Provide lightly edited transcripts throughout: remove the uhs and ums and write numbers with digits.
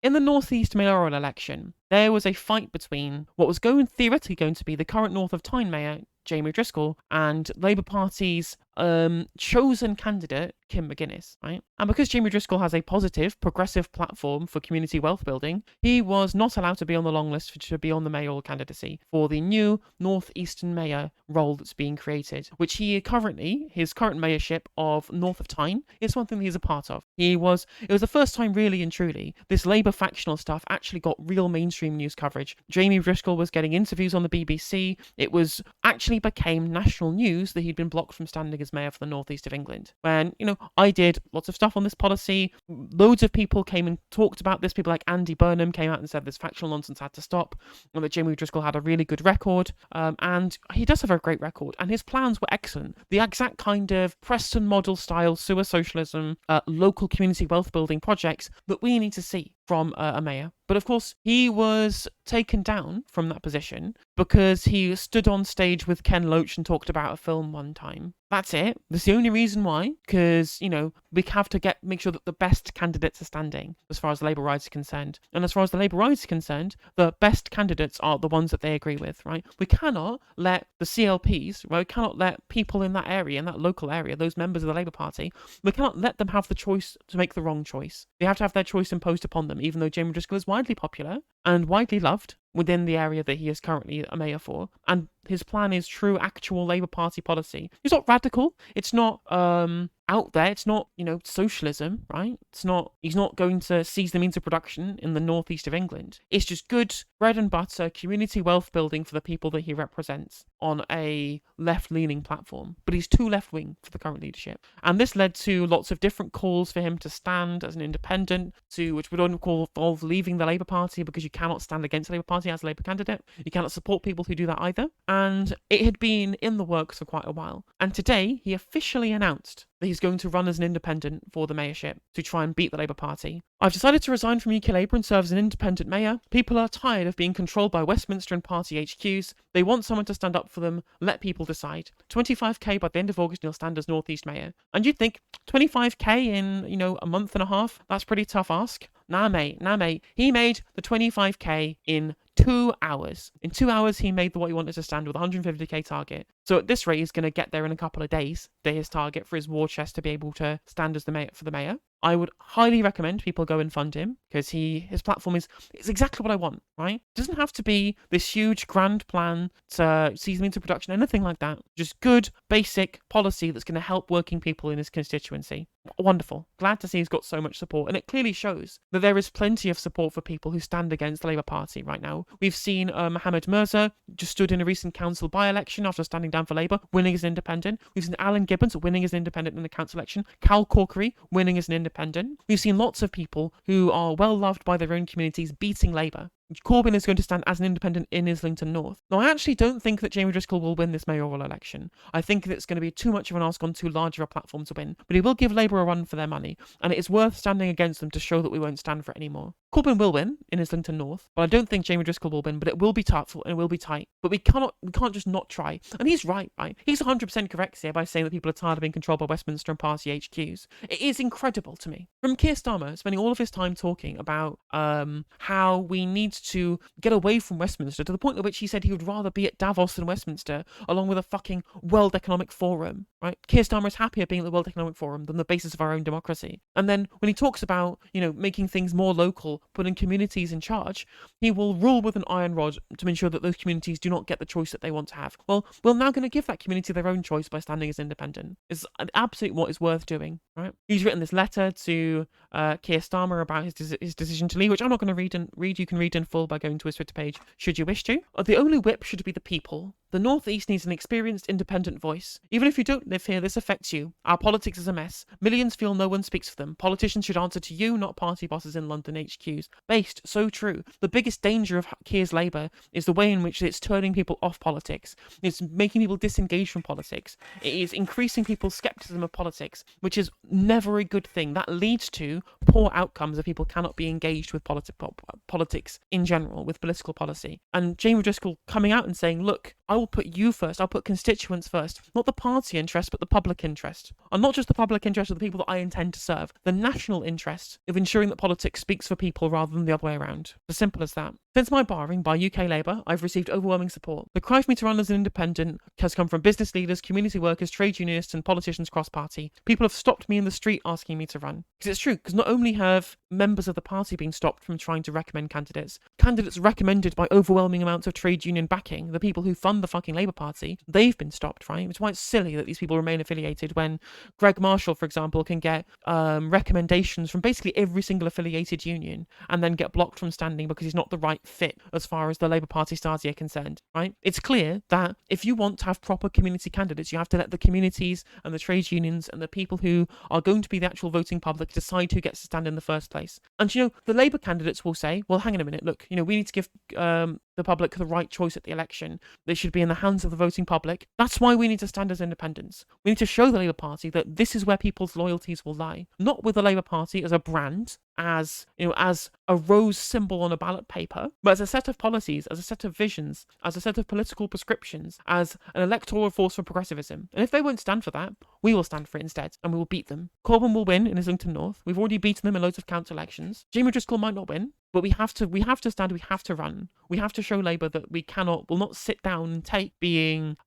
in the North East mayoral election, there was a fight between what was theoretically going to be the current North of Tyne mayor, Jamie Driscoll, and Labour Party's chosen candidate, Kim McGuinness, right? And because Jamie Driscoll has a positive, progressive platform for community wealth building, he was not allowed to be on the long list to be on the mayoral candidacy for the new northeastern mayor role that's being created, which his current mayorship of North of Tyne is one thing he's a part of. It was the first time really and truly this Labour factional stuff actually got real mainstream news coverage. Jamie Driscoll was getting interviews on the BBC. It was actually became national news that he'd been blocked from standing as mayor for the northeast of England. When, I did lots of stuff on this policy. Loads of people came and talked about this. People like Andy Burnham came out and said this factional nonsense had to stop, and that Jamie Driscoll had a really good record. And he does have a great record, and his plans were excellent. The exact kind of Preston model style sewer socialism, local community wealth building projects that we need to see from a mayor. But of course, he was taken down from that position because he stood on stage with Ken Loach and talked about a film one time. That's it. That's the only reason why, because, we have to make sure that the best candidates are standing as far as the Labour rides are concerned. And as far as the Labour rides are concerned, the best candidates are the ones that they agree with, right? We cannot let the CLPs, right? We cannot let people in that area, in that local area, those members of the Labour Party, we cannot let them have the choice to make the wrong choice. They have to have their choice imposed upon them, even though Jamie Driscoll is widely popular and widely loved within the area that he is currently a mayor for, and his plan is true actual Labour Party policy. It's not radical, it's not out there, it's not, socialism, right? He's not going to seize the means of production in the northeast of England. It's just good bread and butter community wealth building for the people that he represents on a left-leaning platform. But he's too left-wing for the current leadership. And this led to lots of different calls for him to stand as an independent, which would involve leaving the Labour Party, because you cannot stand against the Labour Party as a Labour candidate. You cannot support people who do that either. And it had been in the works for quite a while. And today, he officially announced that he's going to run as an independent for the mayorship to try and beat the Labour Party. I've decided to resign from UK Labour and serve as an independent mayor. People are tired of being controlled by Westminster and party HQs. They want someone to stand up for them. Let people decide. 25k by the end of August, and he'll stand as North East mayor. And you'd think 25k in, a month and a half? That's pretty tough ask. Nah, mate. He made the 25k in 2 hours. In 2 hours, he made what he wanted to stand with, 150k target. So at this rate, he's going to get there in a couple of days to his target for his war chest to be able to stand as the mayor. I would highly recommend people go and fund him, because his platform is exactly what I want, right? It doesn't have to be this huge grand plan to seize them into production, anything like that. Just good, basic policy that's going to help working people in his constituency. Wonderful. Glad to see he's got so much support, and it clearly shows that there is plenty of support for people who stand against the Labour Party right now. We've seen Mohammed Mirza just stood in a recent council by-election after standing down for Labour, winning as an independent. We've seen Alan Gibbons winning as an independent in the council election. Cal Corkery winning as an independent. We've seen lots of people who are well loved by their own communities beating Labour. Corbyn is going to stand as an independent in Islington North. Now, I actually don't think that Jamie Driscoll will win this mayoral election. I think that it's going to be too much of an ask on too large of a platform to win, but he will give Labour a run for their money, and it is worth standing against them to show that we won't stand for it anymore. Corbyn will win in Islington North, but I don't think Jamie Driscoll will win, but it will be tough and it will be tight. But we can't just not try. And he's right? He's 100% correct here by saying that people are tired of being controlled by Westminster and party HQs. It is incredible to me. From Keir Starmer spending all of his time talking about how we need to get away from Westminster, to the point at which he said he would rather be at Davos than Westminster, along with a fucking World Economic Forum, right? Keir Starmer is happier being at the World Economic Forum than the basis of our own democracy. And then when he talks about, making things more local, putting communities in charge, he will rule with an iron rod to ensure that those communities do not get the choice that they want to have. Well, we're now going to give that community their own choice by standing as independent. It's absolutely what is worth doing, right? He's written this letter to Keir Starmer about his decision to leave, which I'm not going to read. You can read in full by going to his Twitter page, should you wish to. The only whip should be the people. The North East needs an experienced, independent voice. Even if you don't live here, this affects you. Our politics is a mess. Millions feel no one speaks for them. Politicians should answer to you, not party bosses in London HQs. Based, so true. The biggest danger of Keir's Labour is the way in which it's turning people off politics. It's making people disengage from politics. It is increasing people's scepticism of politics, which is never a good thing. That leads to poor outcomes if people cannot be engaged with politics in general with political policy. And Jamie Driscoll coming out and saying, look, I will put you first. I'll put constituents first. Not the party interest, but the public interest. And not just the public interest of the people that I intend to serve. The national interest of ensuring that politics speaks for people rather than the other way around. As simple as that. Since my barring by UK Labour, I've received overwhelming support. The cry for me to run as an independent has come from business leaders, community workers, trade unionists and politicians cross-party. People have stopped me in the street asking me to run. Because it's true, because not only have members of the party been stopped from trying to recommend candidates recommended by overwhelming amounts of trade union backing, the people who fund the fucking Labour Party, they've been stopped, right? Which is why it's silly that these people remain affiliated when Greg Marshall, for example, can get recommendations from basically every single affiliated union and then get blocked from standing because he's not the right fit as far as the Labour Party stars are concerned, right? It's clear that if you want to have proper community candidates, you have to let the communities and the trade unions and the people who are going to be the actual voting public decide who gets to stand in the first place. And, the Labour candidates will say, well, hang on a minute, look, we need to give the public the right choice at the election. They should be in the hands of the voting public. That's why we need to stand as independents. We need to show the Labour Party that this is where people's loyalties will lie. Not with the Labour Party as a brand, as a rose symbol on a ballot paper, but as a set of policies, as a set of visions, as a set of political prescriptions, as an electoral force for progressivism. And if they won't stand for that, we will stand for it instead, and we will beat them. Corbyn will win in Islington North. We've already beaten them in loads of council elections. Jamie Driscoll might not win, but we have to stand, we have to run. We have to show Labour that will not sit down and take being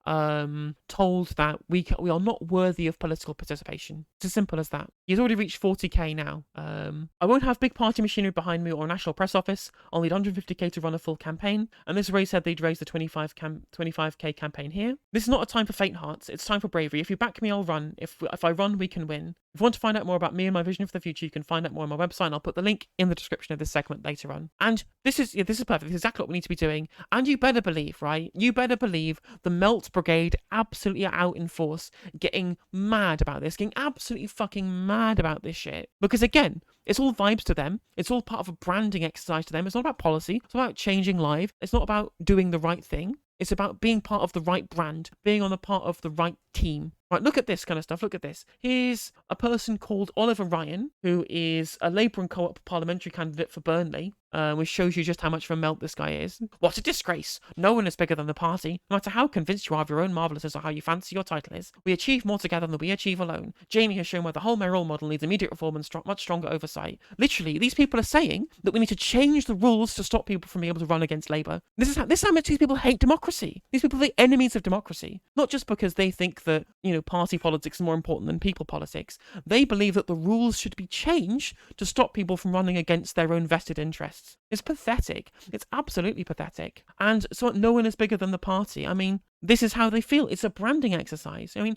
told that we are not worthy of political participation. It's as simple as that. He's already reached 40k now. I won't have big party machinery behind me or a national press office. I'll need 150k to run a full campaign. And this race said they'd raise the 25k campaign here. This is not a time for faint hearts. It's time for bravery. If you back me, I'll run. If I run, we can win. If you want to find out more about me and my vision for the future, you can find out more on my website, and I'll put the link in the description of this segment later on. And this is perfect. This is exactly what we need to be doing. And you better believe, right? You better believe the Melt Brigade absolutely are out in force, getting mad about this, getting absolutely fucking mad about this shit. Because again, it's all vibes to them. It's all part of a branding exercise to them. It's not about policy. It's about changing lives. It's not about doing the right thing. It's about being part of the right brand, being on the part of the right team. Right, look at this kind of stuff. Look at this. Here's a person called Oliver Ryan, who is a Labour and Co-op parliamentary candidate for Burnley, which shows you just how much of a melt this guy is. What a disgrace. No one is bigger than the party. No matter how convinced you are of your own marvellousness or how you fancy your title is, we achieve more together than we achieve alone. Jamie has shown why the whole mayoral model needs immediate reform and much stronger oversight. Literally, these people are saying that we need to change the rules to stop people from being able to run against Labour. This is how much these people hate democracy. These people are the enemies of democracy. Not just because they think that, party politics is more important than people politics. They believe that the rules should be changed to stop people from running against their own vested interests. It's pathetic. It's absolutely pathetic. And so no one is bigger than the party. I mean, this is how they feel. It's a branding exercise. I mean,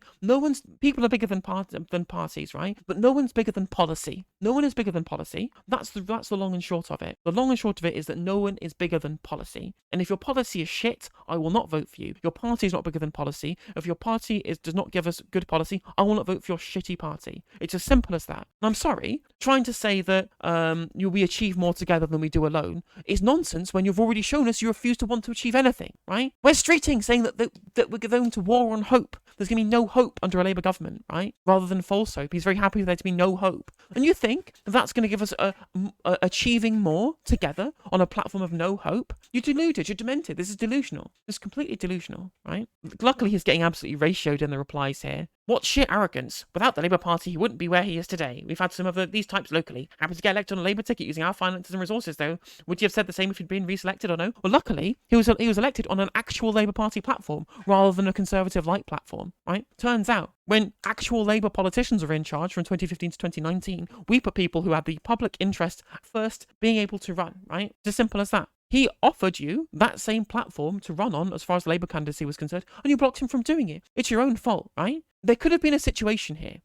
people are bigger than parties, right? But no one's bigger than policy. No one is bigger than policy. That's the long and short of it. The long and short of it is that no one is bigger than policy. And if your policy is shit, I will not vote for you. Your party is not bigger than policy. If your party does not give us good policy, I will not vote for your shitty party. It's as simple as that. And I'm sorry, trying to say that we achieve more together than we do alone is nonsense when you've already shown us you refuse to want to achieve anything, right? We're streeting saying that we're going to war on hope. There's going to be no hope under a Labour government, right? Rather than false hope. He's very happy for there to be no hope. And you think that's going to give us achieving more together on a platform of no hope? You're deluded. You're demented. This is delusional. This is completely delusional, right? Luckily, he's getting absolutely ratioed in the replies here. What sheer arrogance. Without the Labour Party, he wouldn't be where he is today. We've had some of these types locally. Happy to get elected on a Labour ticket using our finances and resources, though. Would you have said the same if he'd been reselected or no? Well, luckily, he was elected on an actual Labour Party platform rather than a Conservative-like platform, right? Turns out, when actual Labour politicians were in charge from 2015 to 2019, we put people who had the public interest first being able to run, right? It's as simple as that. He offered you that same platform to run on as far as Labour candidacy was concerned, and you blocked him from doing it. It's your own fault, right? There could have been a situation here.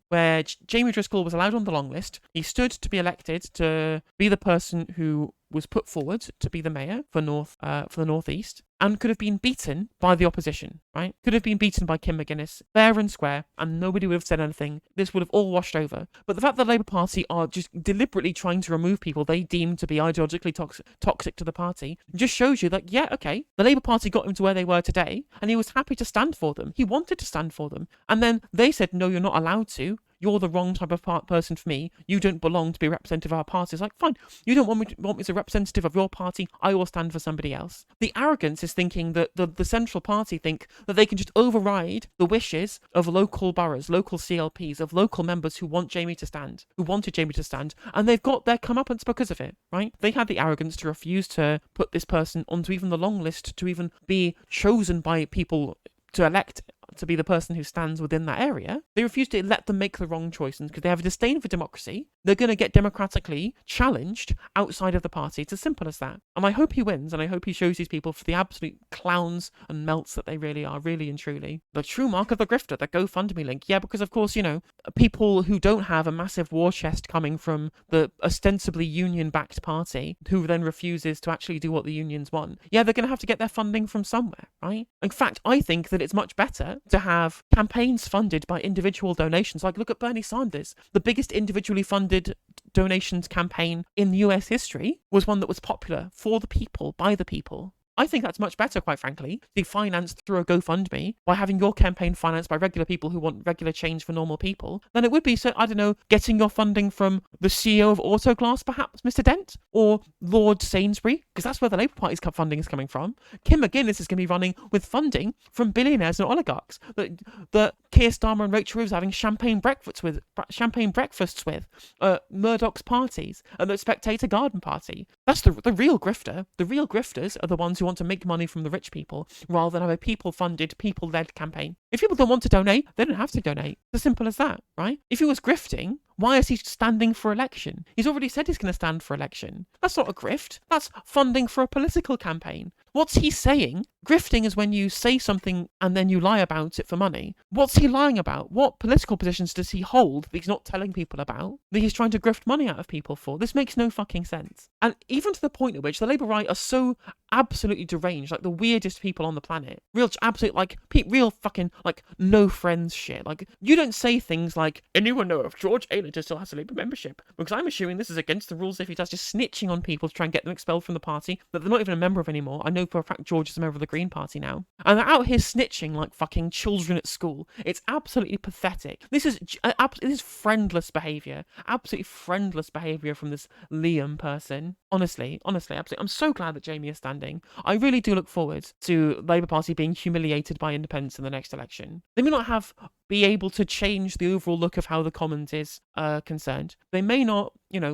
Where Jamie Driscoll was allowed on the long list. He stood to be elected to be the person who was put forward to be the mayor for the Northeast, and could have been beaten by the opposition, right? Could have been beaten by Kim McGuinness, fair and square, and nobody would have said anything. This would have all washed over. But the fact that the Labour Party are just deliberately trying to remove people they deem to be ideologically toxic to the party just shows you that, yeah, okay, the Labour Party got him to where they were today, and he was happy to stand for them. He wanted to stand for them. And then they said, no, you're not allowed to. you're the wrong type of person for me. You don't belong to be a representative of our party. It's like, fine, you don't want me as a representative of your party. I will stand for somebody else. The arrogance is thinking that the central party think that they can just override the wishes of local boroughs, local CLPs, of local members who wanted Jamie to stand, and they've got their comeuppance because of it, right? They had the arrogance to refuse to put this person onto even the long list to even be chosen by people to elect to be the person who stands within that area. They refuse to let them make the wrong choice, and because they have a disdain for democracy, they're going to get democratically challenged outside of the party. It's as simple as that. And I hope he wins, and I hope he shows these people for the absolute clowns and melts that they really are, really and truly. The true mark of the grifter, the GoFundMe link. Yeah, because of course, people who don't have a massive war chest coming from the ostensibly union-backed party, who then refuses to actually do what the unions want, yeah, they're going to have to get their funding from somewhere, right? In fact, I think that it's much better to have campaigns funded by individual donations. Like, look at Bernie Sanders. The biggest individually funded donations campaign in US history was one that was popular for the people, by the people. I think that's much better, quite frankly, to be financed through a GoFundMe by having your campaign financed by regular people who want regular change for normal people than it would be, so, I don't know, getting your funding from the CEO of Autoglass, perhaps, Mr. Dent, or Lord Sainsbury, because that's where the Labour Party's funding is coming from. Kim McGuinness is going to be running with funding from billionaires and oligarchs that Keir Starmer and Rachel Reeves are having champagne breakfasts with, Murdoch's parties, and the Spectator Garden Party. That's the real grifter. The real grifters are the ones who want to make money from the rich people rather than have a people-funded, people-led campaign. If people don't want to donate, they don't have to donate. It's as simple as that, right? If he was grifting, why is he standing for election? He's already said he's going to stand for election. That's not a grift. That's funding for a political campaign. What's he saying? Grifting is when you say something and then you lie about it for money. What's he lying about? What political positions does he hold that he's not telling people about, that he's trying to grift money out of people for? This makes no fucking sense. And even to the point at which the Labour right are so absolutely deranged, like the weirdest people on the planet. Real fucking, no friends shit. Like, you don't say things like, anyone know if George Ayler still has a Labour membership? Because I'm assuming this is against the rules if he does, just snitching on people to try and get them expelled from the party that they're not even a member of anymore. I know for a fact George is a member of the Green Party now. And they're out here snitching like fucking children at school. It's absolutely pathetic. This is friendless behaviour. Absolutely friendless behaviour from this Liam person. Honestly, absolutely. I'm so glad that Jamie is standing. I really do look forward to Labour Party being humiliated by independents in the next election. They may not be able to change the overall look of how the Commons is concerned. They may not,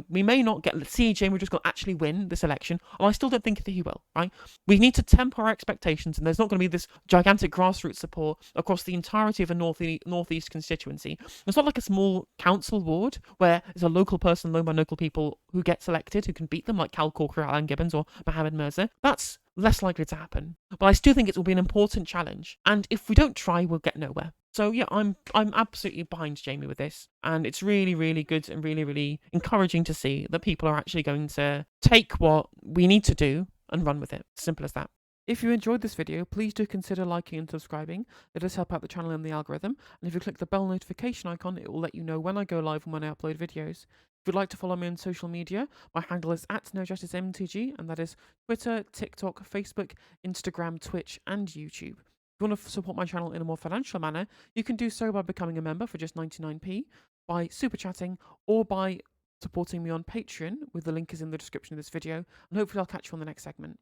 we may not see Jamie Driscoll actually win this election, and I still don't think that he will, right? We need to temper our expectations, and there's not going to be this gigantic grassroots support across the entirety of a northeast constituency. It's not like a small council ward where there's a local person known by local people who gets elected, who can beat them, like Cal Corker, Alan Gibbons, or Mohammed Mirza. That's less likely to happen. But I still think it will be an important challenge, and if we don't try, we'll get nowhere. So yeah, I'm absolutely behind Jamie with this, and it's really, really good and really, really encouraging to see that people are actually going to take what we need to do and run with it. Simple as that. If you enjoyed this video, please do consider liking and subscribing. It does help out the channel and the algorithm, and if you click the bell notification icon, it will let you know when I go live and when I upload videos. If you'd like to follow me on social media, my handle is @NoJusticeMTG, and that is Twitter, TikTok, Facebook, Instagram, Twitch, and YouTube. If you want to support my channel in a more financial manner, you can do so by becoming a member for just 99p, by super chatting, or by supporting me on Patreon, with the link is in the description of this video, and hopefully I'll catch you on the next segment.